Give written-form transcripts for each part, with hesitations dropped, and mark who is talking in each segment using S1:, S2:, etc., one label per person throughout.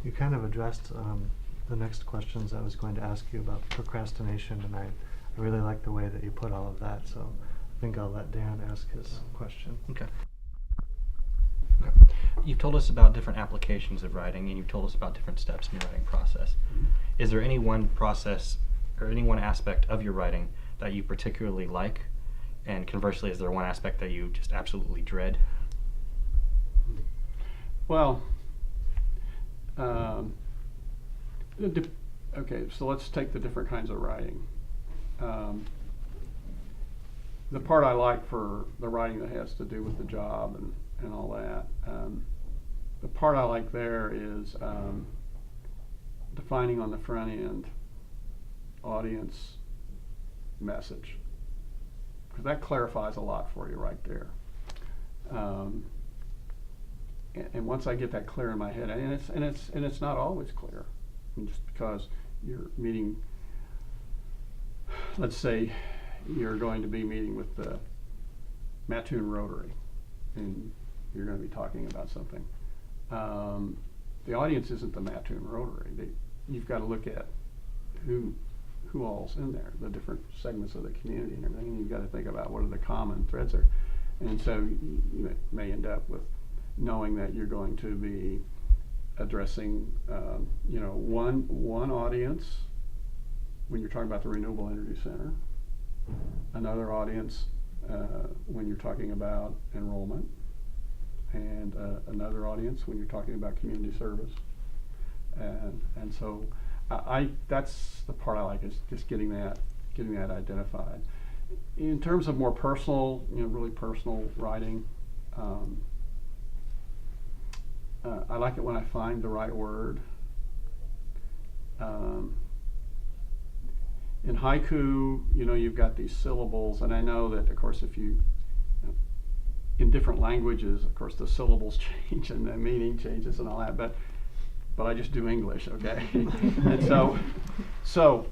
S1: You kind of addressed the next questions I was going to ask you about procrastination, and I really like the way that you put all of that, so I think I'll let Dan ask his question.
S2: Okay. You've told us about different applications of writing, and you've told us about different steps in your writing process. Is there any one process or any one aspect of your writing that you particularly like? And conversely, is there one aspect that you just absolutely dread?
S3: Well, okay, so let's take the different kinds of writing. The part I like for the writing that has to do with the job and all that, the part I like there is defining on the front end audience message, because that clarifies a lot for you right there. And once I get that clear in my head, and it's not always clear, just because you're meeting, let's say you're going to be meeting with the Mattoon Rotary, and you're going to be talking about something. The audience isn't the Mattoon Rotary. You've got to look at who all's in there, the different segments of the community and everything, and you've got to think about what are the common threads there. And so you may end up with knowing that you're going to be addressing one audience when you're talking about the Renewable Energy Center, another audience when you're talking about enrollment, and another audience when you're talking about community service. And so that's the part I like, is just getting that identified. In terms of more personal, really personal writing, I like it when I find the right word. In haiku, you've got these syllables, and I know that, of course, if you, in different languages, of course, the syllables change and the meaning changes and all that, but I just do English, okay? And so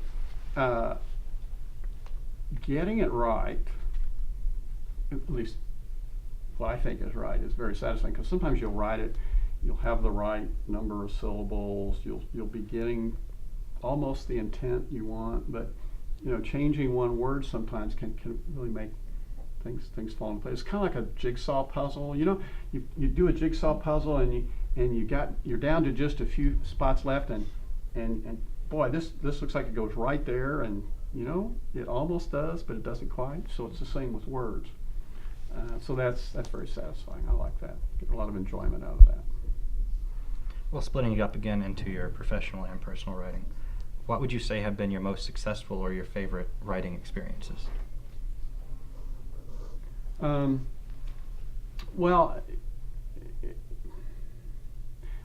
S3: getting it right, at least what I think is right, is very satisfying, because sometimes you'll write it, you'll have the right number of syllables, you'll be getting almost the intent you want, but changing one word sometimes can really make things fall in place. It's kind of like a jigsaw puzzle. You do a jigsaw puzzle, and you're down to just a few spots left, and boy, this looks like it goes right there, and it almost does, but it doesn't quite. So it's the same with words. So that's very satisfying. I like that. Get a lot of enjoyment out of that.
S2: Well, splitting it up again into your professional and personal writing, what would you say have been your most successful or your favorite writing experiences?
S3: Well,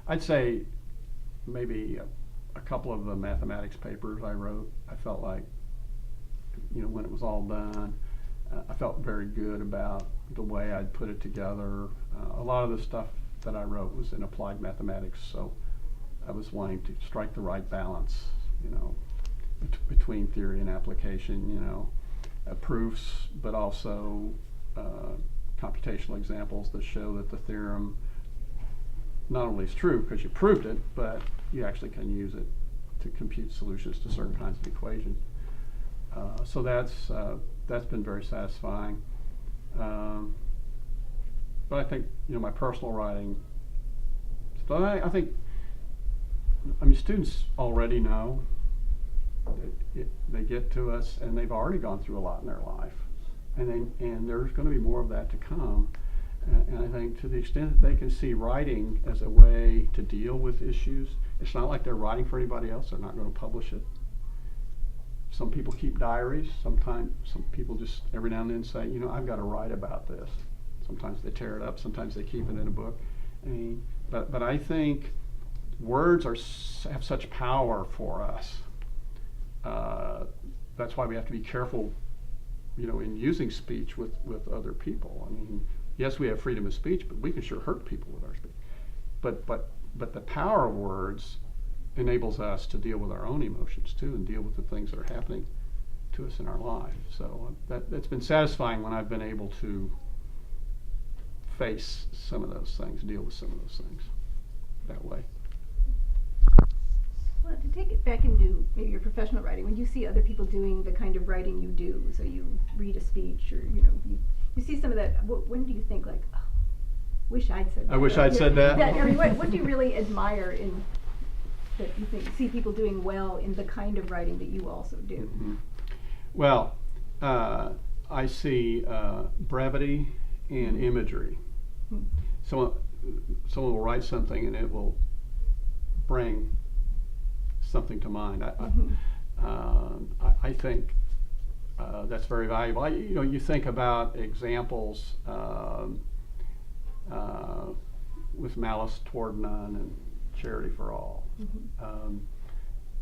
S3: I'd say maybe a couple of the mathematics papers I wrote, I felt like, when it was all done, I felt very good about the way I'd put it together. A lot of the stuff that I wrote was in applied mathematics, so I was wanting to strike the right balance, between theory and application, proofs, but also computational examples that show that the theorem not only is true because you proved it, but you actually can use it to compute solutions to certain kinds of equations. So that's been very satisfying. But I think my personal writing. So I think students already know. They get to us and they've already gone through a lot in their life, and there's going to be more of that to come. And I think to the extent that they can see writing as a way to deal with issues, it's not like they're writing for anybody else. They're not going to publish it. Some people keep diaries. Sometimes some people just every now and then say, I've got to write about this. Sometimes they tear it up. Sometimes they keep it in a book. But I think words have such power for us. That's why we have to be careful, in using speech with other people. Yes, we have freedom of speech, but we can sure hurt people with our speech. But the power of words enables us to deal with our own emotions too, and deal with the things that are happening to us in our life. So that's been satisfying when I've been able to face some of those things, deal with some of those things that way.
S4: Well, to take it back into maybe your professional writing, when you see other people doing the kind of writing you do, so you read a speech or, you see some of that, when do you think like, oh, wish I'd said that?
S3: I wish
S4: Or,
S3: I'd said that?
S4: I mean, what do you really admire in, that you see people doing well in the kind of writing that you also do?
S3: Mhm. Well, I see brevity and imagery.
S4: Hmm.
S3: Someone will write something and it will bring something to mind. I think that's very valuable. You think about examples with malice toward none and charity for all.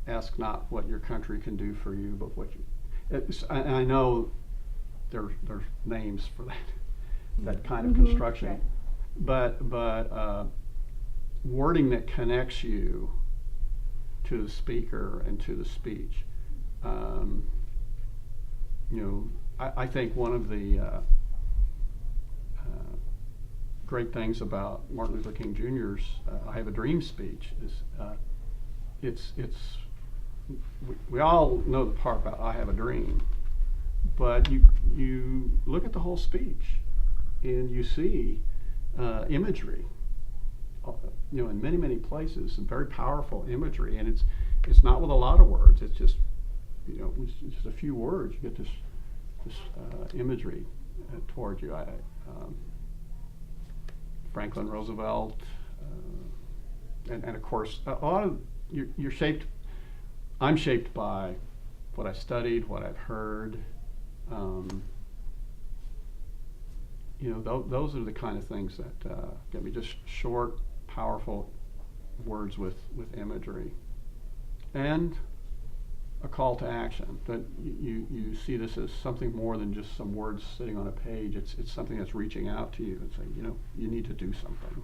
S3: Ask not what your country can do for you, but what you. And I know there's names for that kind of construction,
S4: right.
S3: but wording that connects you to the speaker and to the speech. I think one of the great things about Martin Luther King Jr.'s "I Have a Dream" speech is we all know the part about "I have a dream," but you look at the whole speech and you see imagery. In many places, some very powerful imagery, and it's not with a lot of words. It's just it's just a few words. You get this imagery toward you. Franklin Roosevelt, and of course, a lot of you're shaped. I'm shaped by what I studied, what I've heard. Those are the kind of things that get me, just short, powerful words with imagery, and a call to action. That you see this as something more than just some words sitting on a page. It's something that's reaching out to you and saying, you need to do something.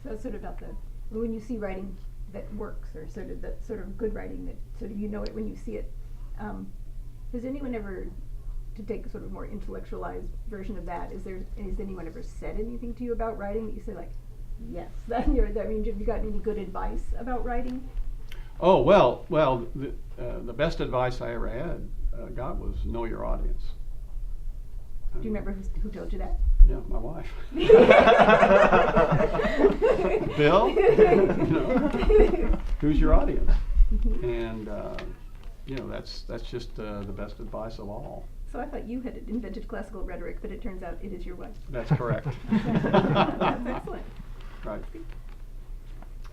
S4: So it's sort of about when you see writing that works, or sort of good writing that sort of it when you see it. Has anyone ever, to take a sort of more intellectualized version of that, has anyone ever said anything to you about writing that you say like, yes, that means, have you gotten any good advice about writing?
S3: Oh, well, the best advice I ever got was know your audience.
S4: Do you remember who told you that?
S3: Yeah, my wife. Bill, who's your audience? And that's just the best advice of all.
S4: So I thought you had invented classical rhetoric, but it turns out it is your wife.
S3: That's correct.
S4: That's excellent.
S3: Right.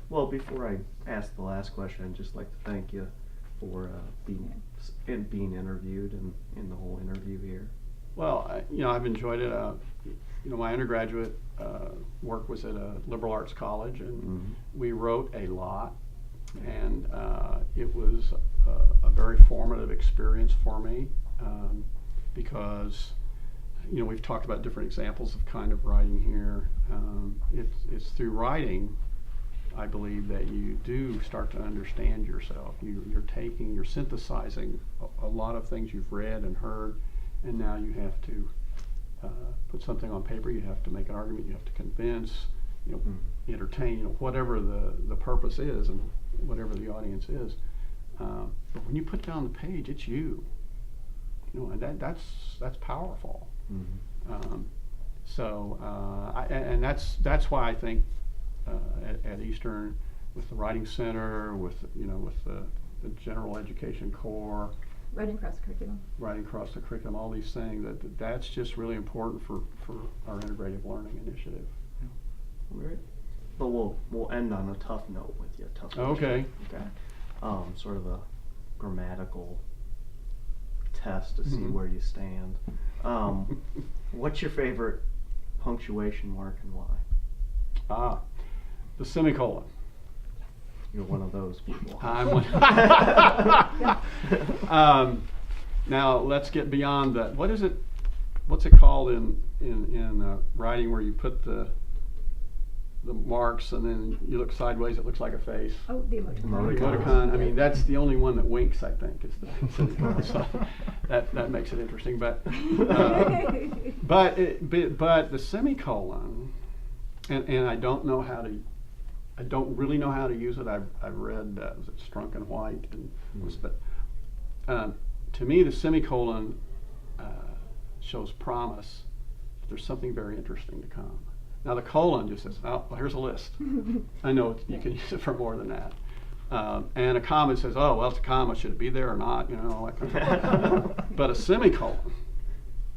S5: Well, before I ask the last question, I'd just like to thank you for being interviewed and in the whole interview here.
S3: Well, I've enjoyed it. My undergraduate work was at a liberal arts college, and we wrote a lot, and it was a very formative experience for me because we've talked about different examples of kind of writing here. It's through writing, I believe, that you do start to understand yourself. You're synthesizing a lot of things you've read and heard, and now you have to put something on paper. You have to make an argument. You have to convince, entertain, whatever the purpose is and whatever the audience is. But when you put down the page, it's you. And that's powerful. And that's why I think at Eastern, with the Writing Center, with the General Education Corps,
S4: Writing across the curriculum,
S3: all these things, that's just really important for our integrative learning initiative.
S5: All right. But we'll end on a tough note with you.
S3: Okay.
S5: Okay. Sort of a grammatical test to see where you stand. What's your favorite punctuation mark and why?
S3: The semicolon.
S5: You're one of those people.
S3: I'm one. Now let's get beyond that. What's it called in writing where you put the marks and then you look sideways? It looks like a face.
S4: Oh, the emoticon.
S3: Emoticon. I mean, that's the only one that winks. I think is the semicolon. So that makes it interesting. But the semicolon, and I don't know how to I don't really know how to use it. I've read, was it Strunk and White, and but to me the semicolon shows promise that there's something very interesting to come. Now the colon just says, oh, well, here's a list. I know you can use it for more than that. And a comma says, oh, well, it's a comma, should it be there or not? You know, all that kind of stuff. But a semicolon,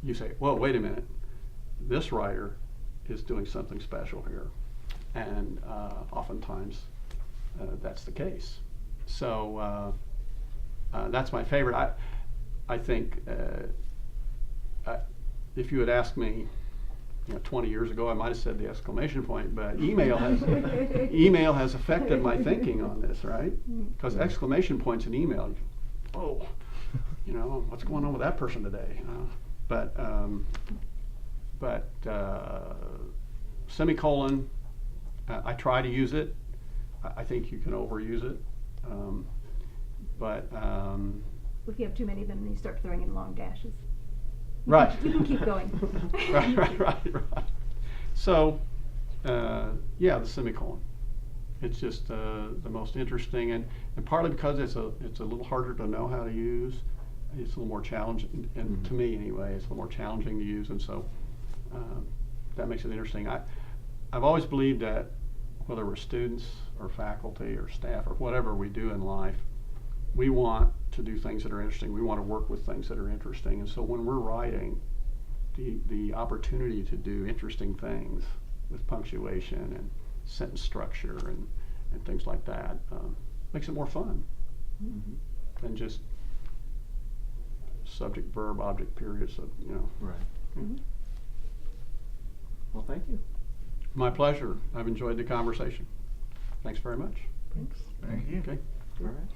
S3: you say, whoa, wait a minute. This writer is doing something special here. And oftentimes that's the case. So that's my favorite. I think if you had asked me 20 years ago, I might have said the exclamation point, but email has affected my thinking on this, right? Because exclamation points in email, oh, what's going on with that person today? But semicolon, I try to use it. I think you can overuse it.
S4: If you have too many of them, then you start throwing in long dashes.
S3: Right.
S4: You can keep going.
S3: Right. So, yeah, the semicolon. It's just the most interesting, and partly because it's a little harder to know how to use. It's a little more challenging, and to me anyway, it's a little more challenging to use, and so that makes it interesting. I've always believed that whether we're students or faculty or staff or whatever we do in life, we want to do things that are interesting. We want to work with things that are interesting. And so when we're writing, the opportunity to do interesting things with punctuation and sentence structure and things like that makes it more fun than just subject, verb, object, period. So,
S5: Right.
S3: Yeah.
S5: Well, thank you.
S3: My pleasure. I've enjoyed the conversation. Thanks very much.
S4: Thanks.
S2: Thank you.
S3: Okay.
S5: All right.